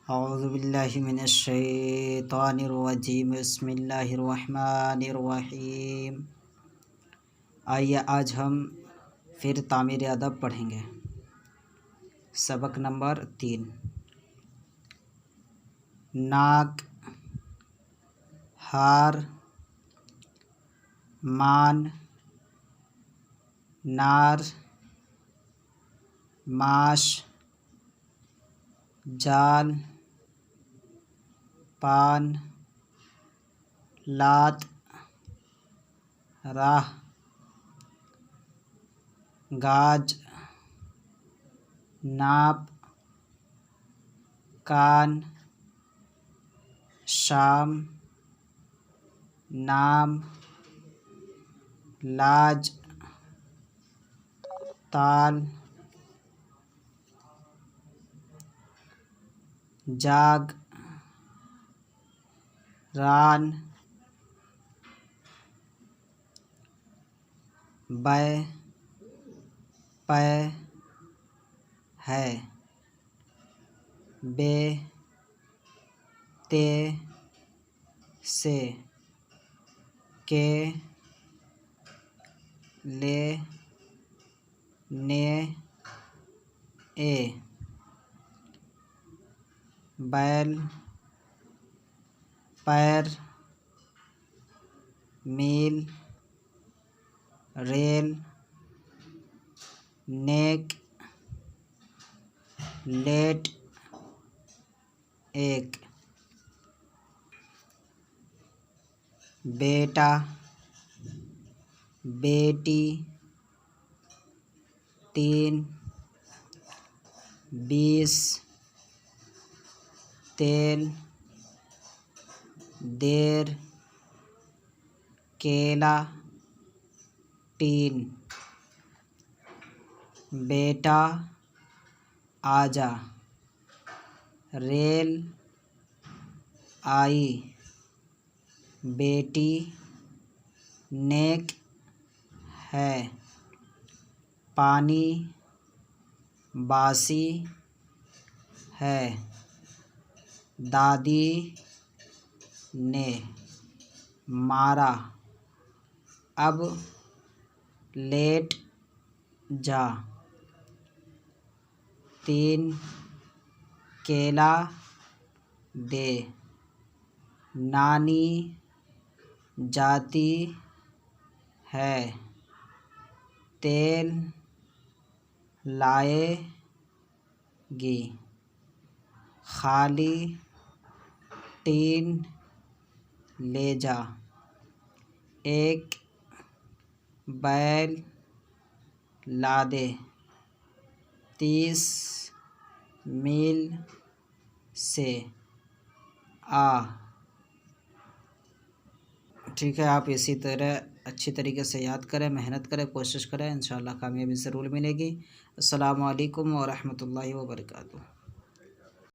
औज़ुबिल्लाहि मिनश्शैतानिर्रजीम बिस्मिल्लाहिर्रहमानिर्रहीम। आइए आज हम फिर तामीर अदब पढ़ेंगे। सबक नंबर 3। नाक, हार, मान, नार, माश, जान, पान, लात, राह, गाज, नाप, कान, शाम, नाम, लाज, ताल, जाग, रान, बै, पै, है, बे, ते, से, के, ले, ने, ए, बैल, पैर, मील, रेल, नेक, लेट, एक, बेटा, बेटी, तीन, 20, तेल, देर, केला, टीन, बेटा, आजा, रेल, आई, बेटी, नेक, है, पानी, बासी, है, दादी ने मारा, अब लेट जा, 3, केला दे, नानी जाती है, तेल लाएगी, खाली टीन ले जा, एक बैल ला दे, 30 मील से आ। ठीक है, आप इसी तरह अच्छी तरीके से याद करें, मेहनत करें, कोशिश करें, इंशाअल्लाह कामयाबी ज़रूर मिलेगी। अस्सलामु अलैकुम व रहमतुल्लाहि व बरकातुहू।